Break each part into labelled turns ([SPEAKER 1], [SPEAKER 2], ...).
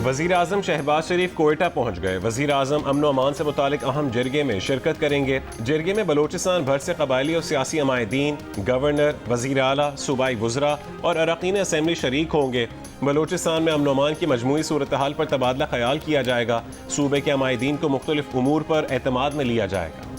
[SPEAKER 1] वज़ीर आज़म शहबाज शरीफ कोयटा पहुँच गए। वज़ीर आज़म अमन अमान से मुतालिक अहम जरगे में शिरकत करेंगे। जरगे में बलोचिस्तान भर से कबायली और सियासी अमायदीन, गवर्नर, वज़ीर आला, सूबाई वज़रा और अरकान असम्बली शरीक होंगे। बलोचिस्तान में अमन अमान की मजमूई सूरत हाल पर तबादला ख्याल किया जाएगा। सूबे के अमायदीन को मुख्तलिफ उमूर पर एतमाद में लिया जाएगा।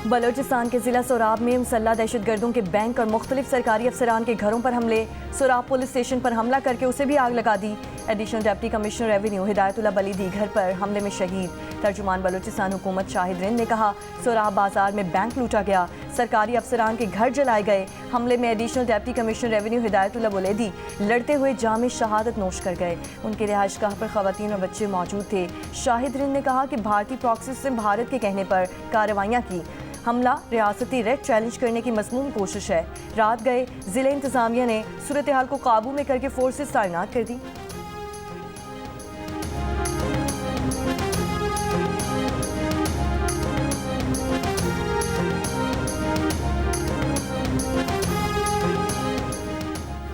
[SPEAKER 2] बलोचिस्तान के जिला सोराब में मुसल्लह दहशतगर्दों के बैंक और मुख्तलिफ सरकारी अफसरान के घरों पर हमले। सोराब पुलिस स्टेशन पर हमला करके उसे भी आग लगा दी। Additional deputy commissioner revenue Hidayatullah Balidi घर पर हमले में शहीद। तर्जुमान बलोचिस्तान हुकूमत शाहिद रिंद ने कहा, सोराब बाजार में बैंक लूटा गया, सरकारी अफसरान के घर जलाए गए। हमले में additional deputy commissioner revenue Hidayatullah Balidi लड़ते हुए जाम शहादत नोश कर गए। उनके रिहाइशगाह पर खवातीन और बच्चे मौजूद थे। शाहिद रिंद ने कहा कि भारतीय प्रॉक्सीज ने भारत के कहने पर कार्रवाइयाँ की। हमला रियासती रेड चैलेंज करने की मज़मून कोशिश है। रात गए जिले इंतजामिया ने सूरत हाल को काबू में करके फोर्सेस तैनात कर दी।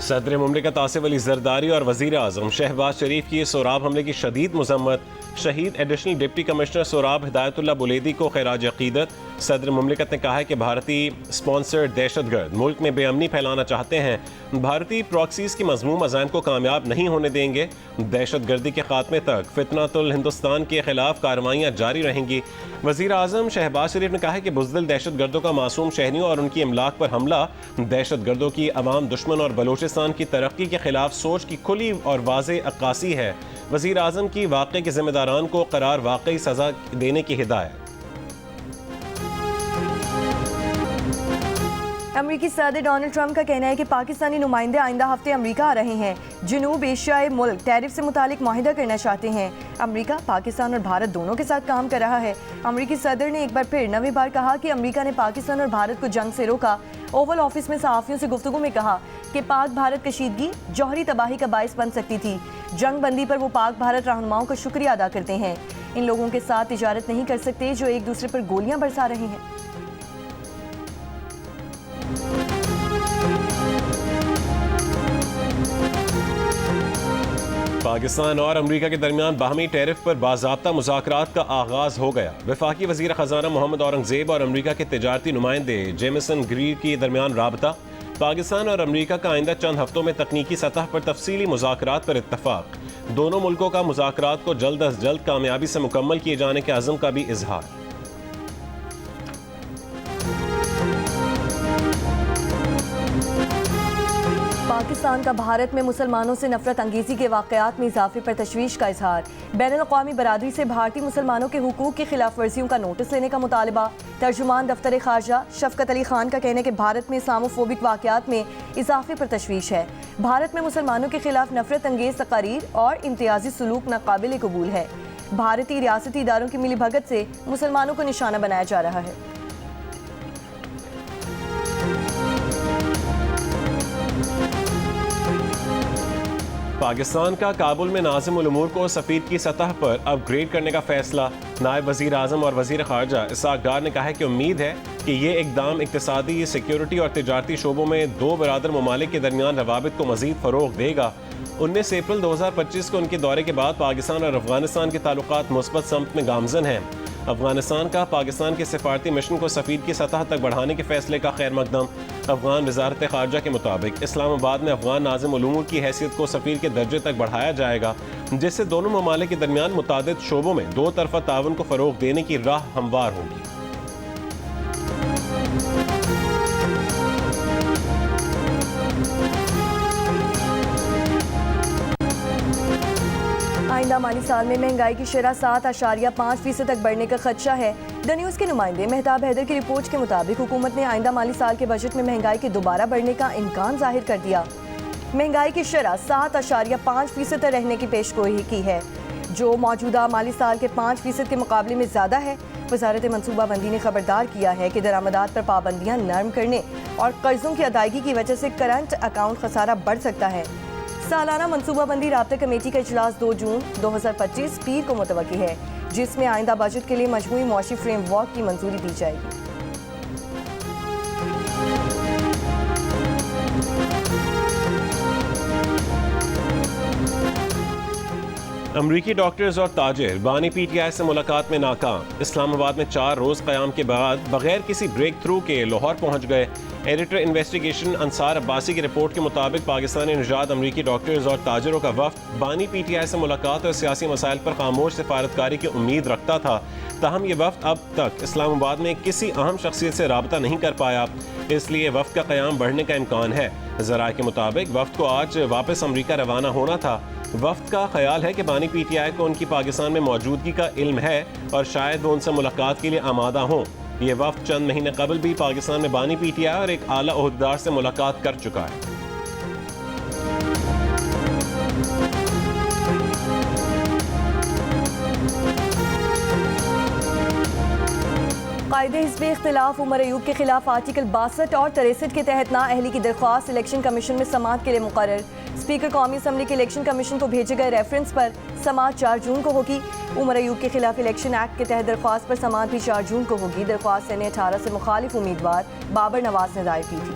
[SPEAKER 1] सदर मुमलिकत आसिफ अली जरदारी और वज़ीर आज़म शहबाज शरीफ की सोराब हमले की शदीद मजम्मत। शहीद additional deputy commissioner Sorab Hidayatullah Buledi को खैराज अकीदत। सदर मुमलिकत ने कहा है कि भारतीय स्पॉन्सर्ड दहशतगर्द मुल्क में बेअमनी फैलाना चाहते हैं। भारतीय प्रॉक्सीज की मज़मूम अज़ाइम को कामयाब नहीं होने देंगे। दहशतगर्दी के खात्मे तक फितनातुल हिंदुस्तान के खिलाफ कार्रवाइयाँ जारी रहेंगी। वज़ीर आज़म शहबाज शरीफ ने कहा है कि बुज़दिल दहशतगर्दों का मासूम शहरियों और उनकी इमलाक पर हमला दहशतगर्दों की अवाम दुश्मन और बलोचिस्तान की तरक्की के खिलाफ सोच की खुली और वाज़े अक्कासी है। वज़ीर आज़म की वाक़े के ज़िम्मेदारान को करार वाकई सज़ा देने की हिदायत।
[SPEAKER 2] अमरीकी सदर डोनाल्ड ट्रंप का कहना है कि पाकिस्तानी नुमाइंदे आइंदा हफ्ते अमरीका आ रहे हैं। जनूब एशियाई मुल्क टैरिफ से मुतालिक मुआहिदा करना चाहते हैं। अमरीका पाकिस्तान और भारत दोनों के साथ काम कर रहा है। अमरीकी सदर ने एक बार फिर नवी बार कहा कि अमरीका ने पाकिस्तान और भारत को जंग से रोका। ओवल ऑफिस में सहाफ़ियों से गुफ्तगू में कहा कि पाक भारत कशीदगी जौहरी तबाही का बायस बन सकती थी। जंग बंदी पर वो पाक भारत रहनुमाओं का शुक्रिया अदा करते हैं। इन लोगों के साथ तिजारत नहीं कर सकते जो एक दूसरे पर गोलियां बरसा रहे हैं।
[SPEAKER 1] पाकिस्तान और अमरीका के दरमियान बाहमी टैरिफ पर बाज़ाब्ता मुज़ाकरात का आगाज़ हो गया। वफाकी वज़ीर ख़ज़ाना मोहम्मद औरंगज़ेब और अमरीका के तिजारती नुमाइंदे जेमिसन ग्रीर के दरमियान राबता। पाकिस्तान और अमरीका का आइंदा चंद हफ्तों में तकनीकी सतह पर तफसीली मुज़ाकरात पर इत्तफ़ाक़। दोनों मुल्कों का मुज़ाकरात को जल्द अज जल्द कामयाबी से मुकम्मल किए जाने के अज़्म का भी इजहार।
[SPEAKER 2] पाकिस्तान का भारत में मुसलमानों से नफरत अंगेजी के वाक़यात में इजाफे पर तशवीश का इजहार। बैनुल-अक़वामी बरादरी से भारतीय मुसलमानों के हुकूक की खिलाफ वर्जियों का नोटिस लेने का मुतालबा। तर्जुमान दफ्तर ख़ारजा शफ़क़त अली खान का कहना है कि भारत में इस्लामोफोबिक वाक़यात में इजाफे पर तशवीश है। भारत में मुसलमानों के खिलाफ नफरत अंगेज तकारीर और इम्तियाजी सलूक नाकाबिल कबूल है। भारतीय रियासती इदारों की मिलीभगत से मुसलमानों को निशाना बनाया जा रहा है।
[SPEAKER 1] पाकिस्तान का काबुल में नाज़िम उल उमूर को सफ़ीर की सतह पर अपग्रेड करने का फैसला। नायब वज़ीर आज़म और वज़ीर ख़ारजा इसाक डार ने कहा है कि उम्मीद है कि ये इक़दाम इक़्तिसादी, सिक्योरिटी और तिजारती शोबों में दो बरादर ममालिक के दरमियान रवाबित को मज़ीद फ़रोग़ देगा। 19 अप्रैल 2025 को उनके दौरे के बाद पाकिस्तान और अफ़गानिस्तान के ताल्लुकात मुस्बत समत में गामज़न हैं। अफगानिस्तान का पाकिस्तान के सिफारती मिशन को सफ़ीर की सतह तक बढ़ाने के फैसले का खैर मकदम। अफगान वज़ारत ख़ारजा के मुताबिक इस्लामाबाद में अफगान नाज़िम उल उमूर की हैसियत को सफ़ीर के दर्जे तक बढ़ाया जाएगा, जिससे दोनों ममालिक के दरमियान मुतादिद शोबों में दो तरफ़ा ताउन को फ़रोग़ देने की राह हमवार होगी।
[SPEAKER 2] आइंदा माली साल में महंगाई की शरह 7.5% तक बढ़ने का खदशा है। द न्यूज़ के नुमाइंदे मेहताब हैदर की रिपोर्ट के मुताबिक हुकूमत ने आइंदा माली साल के बजट में महंगाई के दोबारा बढ़ने का इम्कान जाहिर कर दिया। महंगाई की शरह 7.5% तक रहने की पेशगोई की है, जो मौजूदा माली साल के 5% के मुकाबले में ज़्यादा है। वजारत मनसूबाबंदी ने खबरदार किया है कि दरामदात पर पाबंदियाँ नरम करने और कर्जों की अदायगी की वजह से करंट अकाउंट खसारा बढ़ सकता है। सालाना मनसूबाबंदी राब्ता कमेटी का इजलास 2 जून 2025 पीर को मुतवक्की है, जिसमें आइंदा बजट के लिए मजमूई मुआशी फ्रेमवर्क की मंजूरी दी जाएगी।
[SPEAKER 1] अमरीकी डॉक्टर्स और ताजिर बानी PTI से मुलाकात में नाकाम। इस्लामाबाद में 4 रोज़ क़याम के बाद बगैर किसी ब्रेक थ्रू के लाहौर पहुँच गए। एडिटर इन्वेस्टिगेशन अंसार अब्बासी की रिपोर्ट के मुताबिक पाकिस्तानी निजात अमरीकी डॉक्टर्स और ताजिरों का वफ्द बानी PTI से मुलाकात और सियासी मसाइल पर खामोश सिफारतकारी की उम्मीद रखता था। ताहम ये वफ्द अब तक इस्लामाबाद में किसी अहम शख्सियत से रब्ता नहीं कर पाया, इसलिए वफ्द का क़याम बढ़ने का इम्कान है। ज़राए के मुताबिक वफ्द को आज वापस अमरीका रवाना होना था। वफ्द का ख्याल है कि बानी PTI को उनकी पाकिस्तान में मौजूदगी का इल्म है और शायद वो उनसे मुलाकात के लिए आमादा हों। ये वफ्द चंद महीने कबल भी पाकिस्तान में बानी PTI और एक आला ओहदेदार से मुलाकात कर चुका है।
[SPEAKER 2] कायदे हिस्ब इख्तिलाफ उमर अयूब के खिलाफ आर्टिकल 62 और 63 के तहत नाअहली की दरख्वास्त इलेक्शन कमीशन में समाअत के लिए मुकर्रर। स्पीकर कौमी असम्बली के इलेक्शन कमीशन को भेजे गए रेफरेंस पर समाअत 4 जून को होगी। उमर अयूब के खिलाफ इलेक्शन एक्ट के तहत दरख्वास्त पर समाअत भी 4 जून को होगी। दरख्वास्त सन 18 से मुखालिफ उम्मीदवार बाबर नवाज ने दायर की थी।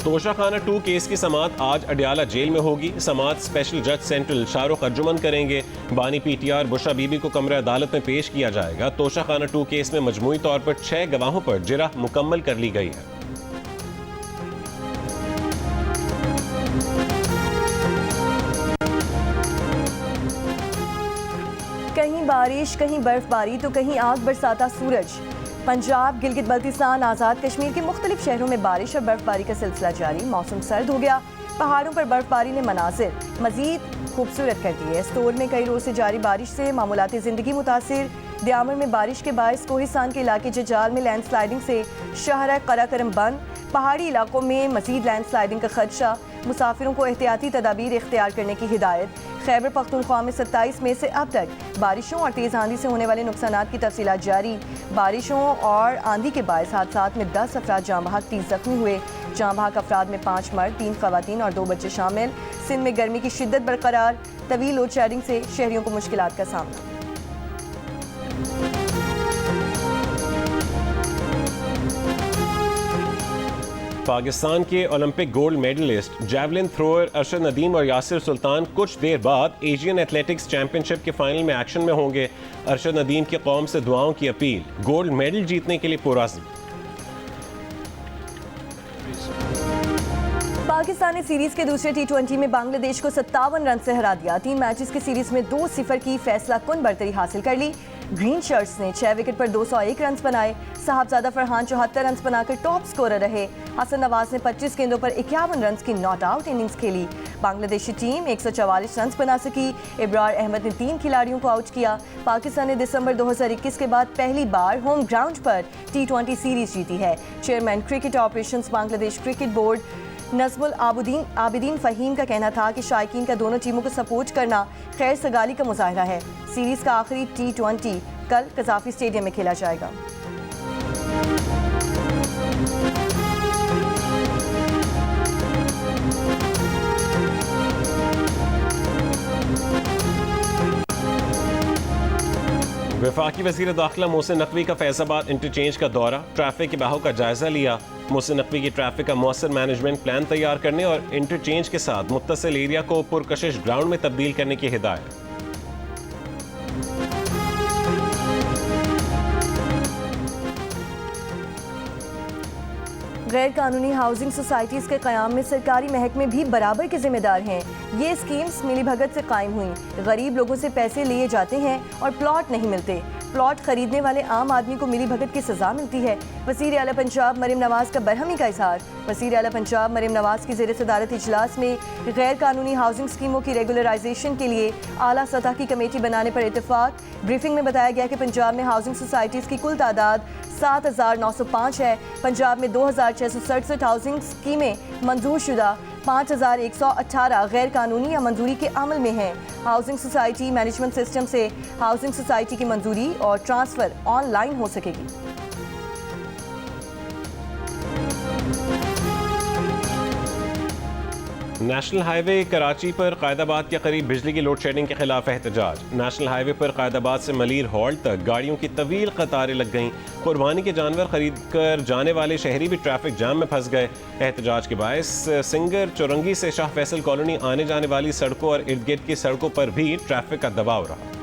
[SPEAKER 1] तोशा खाना 2 केस की समाअत आज अडियाला जेल में होगी। समाअत स्पेशल जज सेंट्रल शाहरुख अर्जुमन करेंगे। बानी PTI और बुशरा बीबी को कमरे अदालत में पेश किया जाएगा। तोशा खाना 2 केस में मजमूई तौर पर 6 गवाहों पर जिरह मुकम्मल कर ली गई है।
[SPEAKER 2] कहीं बारिश, कहीं बर्फबारी तो कहीं आग बरसाता सूरज। पंजाब, गिलगित बल्तिस्तान, आज़ाद कश्मीर के मुख्तलिफ शहरों में बारिश और बर्फबारी का सिलसिला जारी। मौसम सर्द हो गया। पहाड़ों पर बर्फबारी ने मनाजिर मजीद खूबसूरत कर दिए। स्टोर में कई रोज से जारी बारिश से मामूलाती ज़िंदगी मुतासिर। दियामर में बारिश के बायस कोहिस्तान के इलाके जजाल में लैंडस्लाइडिंग से शहर कराकरम बंद। पहाड़ी इलाकों में मजीद लैंडस्लाइडिंग का खदशा। मुसाफिरों को एहतियाती तदाबीर इख्तियार करने की हिदायत। खैबर पख्तूनख्वा में 27 मई से अब तक बारिशों और तेज़ आंधी से होने वाले नुकसानात की तफसीलात जारी। बारिशों और आंधी के बायस हादसात में 10 अफराद जाँ बहक, 30 जख्मी हुए। जाँ बहक अफराद में 5 मर्द, 3 खवातीन और 2 बच्चे शामिल। सिंध में गर्मी की शिद्दत बरकरार। तवील लोड शेडिंग से शहरियों को मुश्किलात का सामना।
[SPEAKER 1] पाकिस्तान के Olympic gold medalist javelin thrower Arshad Nadeem और यासिर सुल्तान कुछ देर बाद एशियन एथलेटिक्स चैंपियनशिप के फाइनल में एक्शन में होंगे। अरशद नदीम की कौम से दुआओं की अपील। गोल्ड मेडल जीतने के लिए पुरअज़्म।
[SPEAKER 2] पाकिस्तान ने सीरीज के दूसरे T20 में बांग्लादेश को 57 रन से हरा दिया। 3 मैचेस की सीरीज में 2-0 की फैसला कुन बढ़तरी हासिल कर ली। ग्रीन शर्ट्स ने 6 विकेट पर 201 रन बनाए। साहबजादा फरहान 74 रन बनाकर टॉप स्कोरर रहे। हसन नवाज ने 25 गेंदों पर 51 रन की नॉट आउट इनिंग्स खेली। बांग्लादेशी टीम 144 रन बना सकी। इब्रार अहमद ने 3 खिलाड़ियों को आउट किया। पाकिस्तान ने दिसंबर 2021 के बाद पहली बार होम ग्राउंड पर T20 सीरीज जीती है। Chairman cricket operations Bangladesh cricket board Nazmul Abidin Fahim का कहना था कि शायकीन का दोनों टीमों को सपोर्ट करना खैर सगाली का मुजाहरा है। सीरीज़ का आखिरी T20 कल कज़ाफ़ी स्टेडियम में खेला जाएगा।
[SPEAKER 1] वफाकी वज़ीर दाखिला मोहसिन नकवी का फैज़ाबाद इंटरचेंज का दौरा। ट्रैफिक के बहाव का जायजा लिया। मोहसिन नकवी की ट्रैफिक का मौसर मैनेजमेंट प्लान तैयार करने और इंटरचेंज के साथ मुत्तसिल एरिया को पुरकशिश ग्राउंड में तब्दील करने की हिदायत।
[SPEAKER 2] गैर कानूनी हाउसिंग सोसाइटीज़ के क़याम में सरकारी महकमे भी बराबर के जिम्मेदार हैं। ये स्कीम्स मिलीभगत से कायम हुई। गरीब लोगों से पैसे लिए जाते हैं और प्लॉट नहीं मिलते। प्लॉट खरीदने वाले आम आदमी को मिलीभगत की सज़ा मिलती है। वज़ीर आला पंजाब मरीम नवाज़ का बरहमी का इज़हार। वज़ीर आला पंजाब मरीम नवाज़ की ज़ेर सदारत इजलास में गैर कानूनी हाउसिंग स्कीमों की रेगुलराइजेशन के लिए आला सतह की कमेटी बनाने पर इत्तेफाक। ब्रीफिंग में बताया गया कि पंजाब में हाउसिंग सोसाइटीज़ की कुल तादाद 7,905 है। पंजाब में 2,667 हाउसिंग स्कीमें मंजूर शुदा, 5,118 गैर कानूनी या मंजूरी के अमल में हैं। हाउसिंग सोसाइटी मैनेजमेंट सिस्टम से हाउसिंग सोसाइटी की मंजूरी और ट्रांसफ़र ऑनलाइन हो सकेगी।
[SPEAKER 1] नेशनल हाईवे कराची पर कायदाबाद के करीब बिजली की लोड शेडिंग के खिलाफ एहतजाज। नेशनल हाईवे पर कायदाबाद से मलीर हॉल्ट तक गाड़ियों की तवील कतारें लग गईं। कुर्बानी के जानवर खरीद कर जाने वाले शहरी भी ट्रैफिक जाम में फंस गए। एहतजाज के बायस सिंगर चौरंगी से शाह फैसल कॉलोनी आने जाने वाली सड़कों और इर्द गिर्द की सड़कों पर भी ट्रैफिक का दबाव रहा।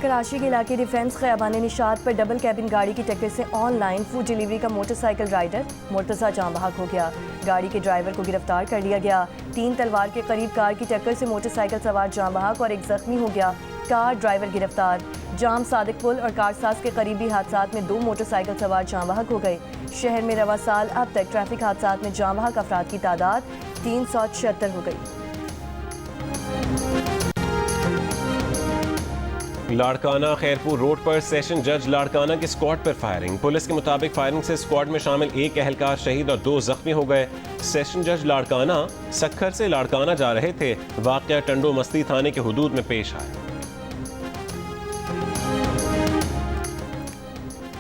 [SPEAKER 2] कराची के इलाके डिफेंस खयाबान निशात पर डबल कैबिन गाड़ी की टक्कर से ऑनलाइन फूड डिलीवरी का मोटरसाइकिल राइडर मुर्तज़ा जान बहक हो गया। गाड़ी के ड्राइवर को गिरफ्तार कर लिया गया। 3 तलवार के करीब कार की टक्कर से मोटरसाइकिल सवार जान बहक और एक जख्मी हो गया। कार ड्राइवर गिरफ्तार। जाम सादिक पुल और कारसाज के करीबी हादसा में 2 मोटरसाइकिल सवार जान बहक हो गए। शहर में रवा साल अब तक ट्रैफिक हादसा में जान बहक अफराद की तादाद 376 हो गई।
[SPEAKER 1] लाड़काना खैरपुर रोड पर सेशन जज लाड़काना के स्क्वाड पर फायरिंग। पुलिस के मुताबिक फायरिंग से स्क्वाड में शामिल एक एहलकार शहीद और 2 जख्मी हो गए। सेशन जज लाड़काना सक्खर से लाड़काना जा रहे थे। वाकया टंडो मस्ती थाने के हुदूद में पेश आया।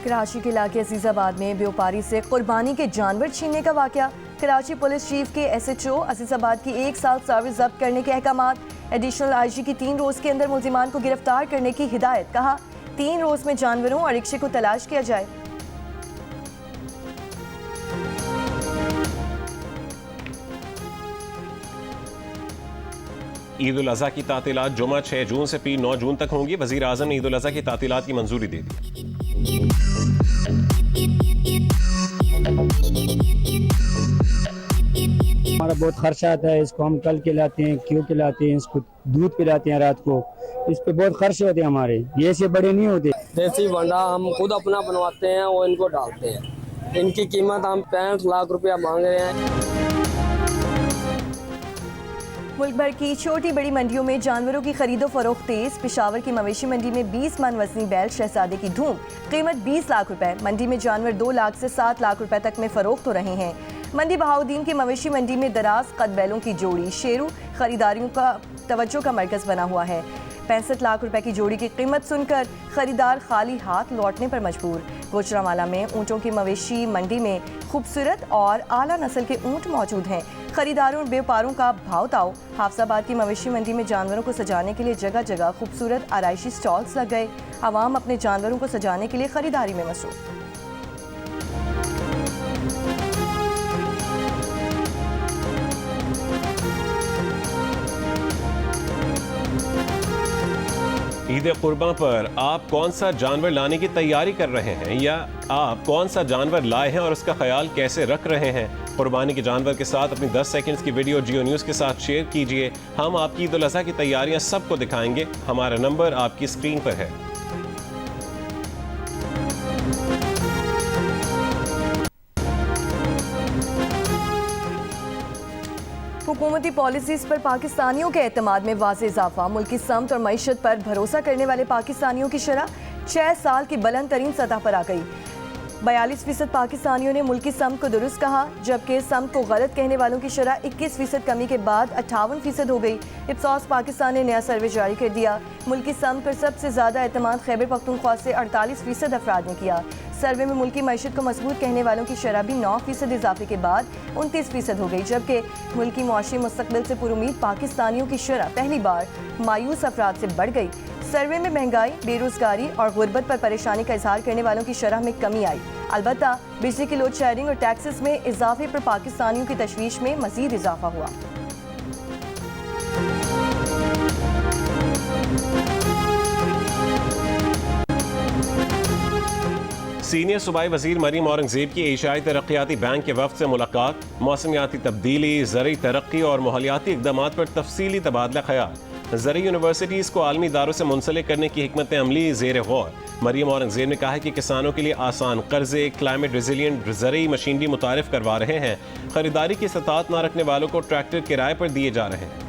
[SPEAKER 2] कराची के इलाके अजीजाबाद में व्यापारी से कुर्बानी के जानवर छीनने का वाकया। कराची पुलिस चीफ के SHO अजीजाबाद की 1 साल सर्विस जब्त करने के अहकामात। एडिशनल IG की 3 रोज के अंदर मुल्जिमान को गिरफ्तार करने की हिदायत। कहा 3 रोज में जानवरों और रिक्शे को तलाश किया जाए।
[SPEAKER 1] ईद उल अज़हा की तातीलात जुमा 6 जून से पी 9 जून तक होंगी। वज़ीर आज़म ने ईद उल अज़हा की तातीलात की मंजूरी दे दी।
[SPEAKER 3] हमारा बहुत खर्चा आता है। इसको हम कल खिलाते हैं, क्यों खिलाते हैं, इसको दूध पिलाते हैं रात को। इस पे बहुत खर्च होते हैं हमारे, ये से बड़े नहीं होते।
[SPEAKER 4] देसी वंडा हम खुद अपना बनवाते हैं और इनको डालते हैं। इनकी कीमत हम 65 लाख रुपया मांग रहे हैं।
[SPEAKER 2] मुल्क भर की छोटी बड़ी मंडियों में जानवरों की खरीदो फरोख्त तेज। पेशावर की मवेशी मंडी में 20 मन वजनी बैल शहजादे की धूम। कीमत 20 लाख रुपए। मंडी में जानवर 2 लाख से 7 लाख रुपए तक में फरोख्त हो रहे हैं। मंडी बहाउद्दीन की मवेशी मंडी में दराज कद बैलों की जोड़ी शेरू खरीदारियों का तवज्जो का मरकज बना हुआ है। 65 लाख रुपए की जोड़ी की कीमत सुनकर खरीदार खाली हाथ लौटने पर मजबूर। गुजरांवाला में ऊँटों की मवेशी मंडी में खूबसूरत और आला नस्ल के ऊँट मौजूद हैं। खरीदारों और व्यापारों का भाव ताव। हाफसाबाद की मवेशी मंडी में जानवरों को सजाने के लिए जगह जगह खूबसूरत आराइशी स्टॉल्स लग गए। आवाम अपने जानवरों को सजाने के लिए खरीदारी में मसरूफ।
[SPEAKER 1] ईद कुर्बान पर आप कौन सा जानवर लाने की तैयारी कर रहे हैं, या आप कौन सा जानवर लाए हैं और उसका ख्याल कैसे रख रहे हैं? कुर्बानी के जानवर के साथ अपनी 10 सेकंड्स की वीडियो जियो न्यूज़ के साथ शेयर कीजिए। हम आपकी ईद उल अज़हा की तैयारियां सबको दिखाएंगे। हमारा नंबर आपकी स्क्रीन पर है।
[SPEAKER 2] हुकूमती पॉलिसीज़ पर पाकिस्तानियों के एतमाद में वाज़े इजाफा। मुल्की समत और मईशत पर भरोसा करने वाले पाकिस्तानियों की शरह 6 साल की बुलंद तरीन सतह पर आ गई। 42% पाकिस्तानियों ने मुल्की समत को दुरुस्त कहा, जबकि समत को गलत कहने वालों की शरह 21% कमी के बाद 58% हो गई। इप्सॉस पाकिस्तान ने नया सर्वे जारी कर दिया। मुल्की समत पर सबसे ज़्यादा एतमाद खैबर पख्तूनख्वा से 48% अफराद ने किया। सर्वे में मुल्की मईशत को मजबूत कहने वालों की शरह भी 9% इजाफे के बाद 29% हो गई, जबकि मुल्की मुआशी मुस्तकबिल से पुरुमीद पाकिस्तानियों की शरह पहली बार मायूस अफराद से बढ़ गई। सर्वे में महंगाई, बेरोजगारी और गुर्बत पर परेशानी का इजहार करने वालों की शरह में कमी आई। अलबत्ता बिजली की लोड शेडिंग और टैक्सेस में इजाफे पर पाकिस्तानियों की तशवीश में मजीद इजाफा हुआ।
[SPEAKER 1] सीनियर सूबाई वजीर मरीम औरंगजेब की एशियाई तरक्याती बैंक के वफ्द से मुलाकात। मौसमियाती तब्दीली, ज़रई तरक्की और माहौलियाती इक़दामात पर तफसीली तबादला ख्याल। ज़रई यूनिवर्सिटीज़ को आलमी इदारों से मुंसलिक करने की हिकमत अमली ज़ेर गौर। मरीम औरंगजेब ने कहा है कि किसानों के लिए आसान कर्जे, क्लाइमेट रेजिलियंट ज़रई मशीनरी मुतारिफ करवा रहे हैं। खरीदारी की सतात न रखने वालों को ट्रैक्टर किराए पर दिए जा रहे हैं।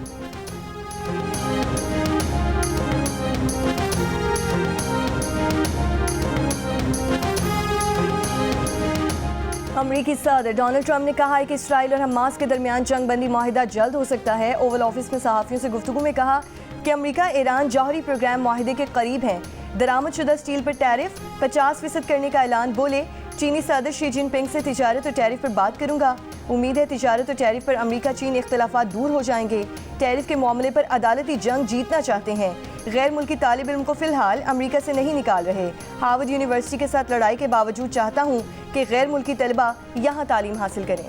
[SPEAKER 2] अमरीकी सदर डोनाल्ड ट्रंप ने कहा है कि इसराइल और हमास के दरमियान जंग बंदी माहिदा जल्द हो सकता है। ओवल ऑफिस में सहाफ़ियों से गुफ्तगू में कहा कि अमरीका ईरान जौहरी प्रोग्राम माहिदे के करीब हैं। दरामदशुदा स्टील पर टैरिफ 50% करने का ऐलान, बोले चीनी सदर शी जिनपिंग से तिजारत और टैरिफ पर बात करूंगा। उम्मीद है तिजारत और टैरिफ पर अमेरिका चीन इख्तलाफात दूर हो जाएंगे। टैरिफ के मामले पर अदालती जंग जीतना चाहते हैं। गैर मुल्की तालिब इल्म को फिलहाल अमेरिका से नहीं निकाल रहे। हार्वर्ड यूनिवर्सिटी के साथ लड़ाई के बावजूद चाहता हूँ कि गैर मुल्की तलबा यहाँ तालीम हासिल करें।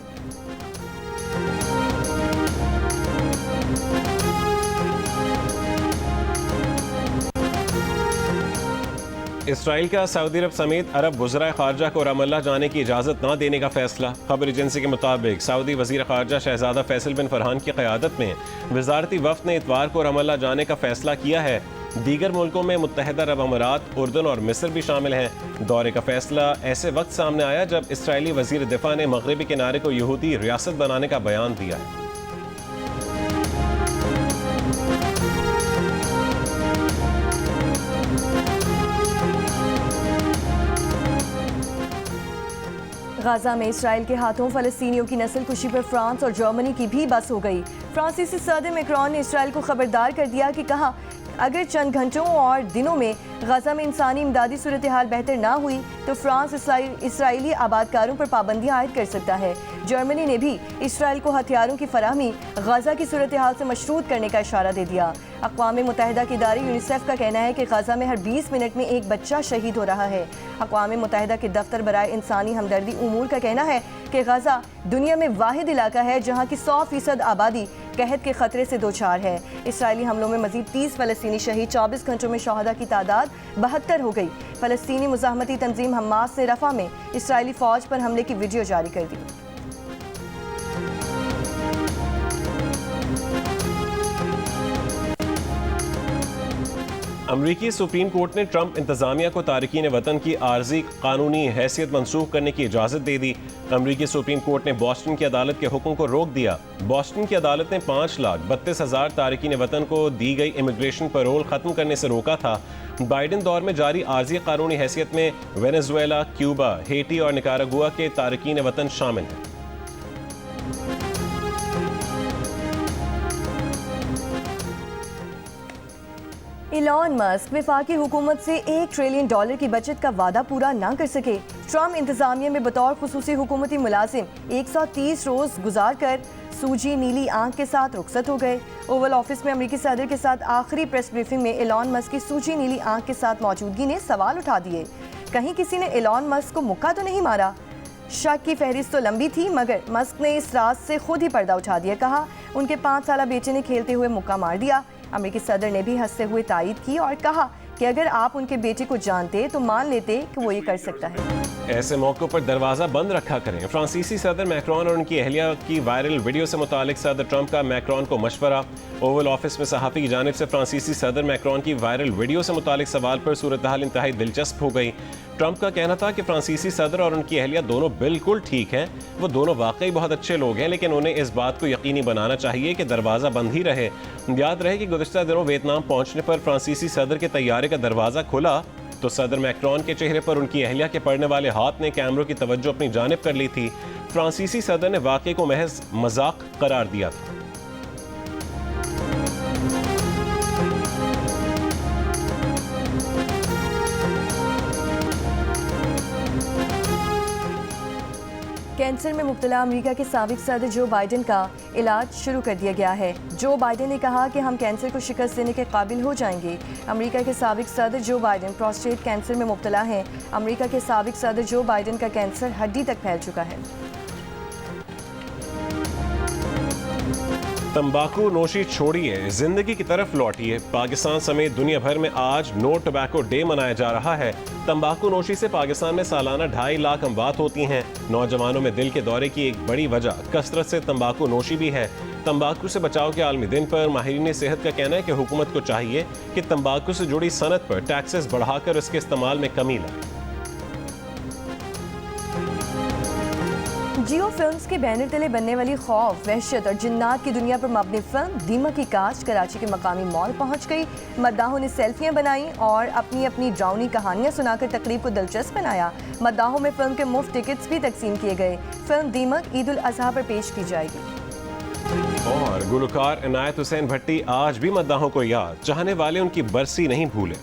[SPEAKER 1] इसराइल का सऊदी अरब समेत अरब वज़राए ख़ारजा को रमल्ला जाने की इजाज़त न देने का फैसला। खबर एजेंसी के मुताबिक सऊदी वज़ीर ख़ारजा शहज़ादा फैसल बिन फरहान की क़यादत में वज़ारती वफ़द ने इतवार को रमल्ला जाने का फैसला किया है। दीगर मुल्कों में मुत्तहिदा अरब अमारात, उर्दन और मिस्र भी शामिल हैं। दौरे का फैसला ऐसे वक्त सामने आया जब इसराइली वज़ीर दिफा ने मगरबी किनारे को यहूदी रियासत बनाने का बयान दिया है।
[SPEAKER 2] गाजा में इसराइल के हाथों फ़लस्तीनियों की नस्ल कुशी पर फ्रांस और जर्मनी की भी बस हो गई। फ्रांसीसी सदर मैक्रोन ने इसराइल को खबरदार कर दिया कि कहा अगर चंद घंटों और दिनों में गाजा में इंसानी इमदादी सूरत हाल बेहतर ना हुई तो फ्रांस इसराइली आबादकारों पर पाबंदी आयद कर सकता है। जर्मनी ने भी इसराइल को हथियारों की फराहमी गाजा की सूरत हाल से मशरूत करने का इशारा दे दिया। अक़वाम मुत्तहिदा के इदारे यूनिसेफ का कहना है कि गाजा में हर 20 मिनट में एक बच्चा शहीद हो रहा है। अक़वाम मुत्तहिदा के दफ्तर बराए इंसानी हमदर्दी उमूर का कहना है कि गाजा दुनिया में वाहिद इलाका है जहाँ की 100% आबादी कहत के खतरे से दोचार है। इसराइली हमलों में मजीद 30 फ़लस्तीनी शहीद, 24 घंटों में शहादा की तादाद 72 हो गई। फ़लस्तीनी मुज़ाहमती तंजीम हमास ने रफ़ा में इसराइली फ़ौज पर हमले की वीडियो जारी कर दी।
[SPEAKER 1] अमरीकी सुप्रीम कोर्ट ने ट्रंप इंतजामिया को तारकीन वतन की आर्जी कानूनी हैसियत मंसूख करने की इजाज़त दे दी। अमरीकी सुप्रीम कोर्ट ने बॉस्टन की अदालत के हुक्म को रोक दिया। बॉस्टन की अदालत ने 5,32,000 तारकीन वतन को दी गई इमिग्रेशन पैरोल ख़त्म करने से रोका था। बाइडन दौर में जारी आर्जी कानूनी हैसियत में वेनेजुएला, क्यूबा, हेटी और निकारागुआ के तारकीन वतन शामिल हैं।
[SPEAKER 2] इलॉन मस्क वफाकी हुकूमत से $1 ट्रिलियन की बचत का वादा पूरा ना कर सके। ट्रंप इंतजामिया में बतौर खुसूसी हुकूमती मुलाजिम 130 रोज गुजार कर सूजी नीली आंख के साथ रुखसत हो गए। ओवल ऑफिस में अमेरिकी सदर के साथ आखिरी प्रेस ब्रीफिंग में इलॉन मस्क की सूजी नीली आंख के साथ मौजूदगी ने सवाल उठा दिए। कहीं किसी ने इलॉन मस्क को मुक्का तो नहीं मारा? शक की फहरिस्त तो लंबी थी, मगर मस्क ने इस राज से खुद ही पर्दा उठा दिया। कहा उनके 5 साला बेटे ने खेलते हुए मुक्का मार दिया। अमेरिकी सदर ने भी हंसते हुए तायद की और कहा कि अगर आप उनके बेटे को जानते तो मान लेते कि वो ये कर सकता है।
[SPEAKER 1] ऐसे मौक़ों पर दरवाज़ा बंद रखा करें। फ्रांसीसी सदर मैक्रोन और उनकी अहलिया की वायरल वीडियो से मुतालिक सदर ट्रंप का मैक्रोन को मशवरा। ओवल ऑफिस में सहाफ़ी की जानिब से फ्रांसीसी सदर मैक्रोन की वायरल वीडियो से मुतालिक सवाल पर सूरत हाल इंतहाई दिलचस्प हो गई। ट्रंप का कहना था कि फ्रांसीसी सदर और उनकी अहलिया दोनों बिल्कुल ठीक हैं, वो दोनों वाकई बहुत अच्छे लोग हैं, लेकिन उन्हें इस बात को यकीनी बनाना चाहिए कि दरवाज़ा बंद ही रहे। याद रहे कि गुज़िश्ता दिनों वियतनाम पहुँचने पर फ्रांसीसी सदर के तैयारे का दरवाज़ा खुला तो सदर मैक्रोन के चेहरे पर उनकी अहलिया के पड़ने वाले हाथ ने कैमरों की तवज्जो अपनी जानिब कर ली थी। फ्रांसीसी सदर ने वाक़े को महज मजाक करार दिया था।
[SPEAKER 2] कैंसर में मुब्तला अमेरिका के साबिक सदर जो बाइडेन का इलाज शुरू कर दिया गया है। जो बाइडेन ने कहा कि हम कैंसर को शिकस्त देने के काबिल हो जाएंगे। अमेरिका के साबिक सदर जो बाइडेन प्रोस्टेट कैंसर में मुब्तला हैं। अमेरिका के साबिक सदर जो बाइडेन का कैंसर हड्डी तक फैल चुका है।
[SPEAKER 1] तंबाकू नोशी छोड़िए, जिंदगी की तरफ लौटिए। पाकिस्तान समेत दुनिया भर में आज नो टोबैको डे मनाया जा रहा है। तंबाकू नोशी से पाकिस्तान में सालाना 2.5 लाख अमवात होती हैं। नौजवानों में दिल के दौरे की एक बड़ी वजह कसरत से तंबाकू नोशी भी है। तंबाकू से बचाव के आलमी दिन पर माहिरीन सेहत का कहना है कि हुकूमत को चाहिए कि तंबाकू से जुड़ी सनत पर टैक्सेस बढ़ाकर इसके इस्तेमाल में कमी लाए।
[SPEAKER 2] जियो फिल्म्स के बैनर तले बनने वाली खौफ, वहशत और जिन्नात की दुनिया पर मबनी फिल्म दीमक की कास्ट कराची के मकामी मॉल पहुंच गई। मद्दाहों ने सेल्फियां बनाई और अपनी अपनी ड्राउनी कहानियां सुनाकर तकरीब को दिलचस्प बनाया। मद्दाहों में फिल्म के मुफ्त टिकट्स भी तकसीम किए गए। फिल्म दीमक ईद उल अजहा पर पेश की जाएगी।
[SPEAKER 1] और गुलकार इनायत हुसैन भट्टी आज भी मद्दाहों को याद, चाहने वाले उनकी बरसी नहीं भूले।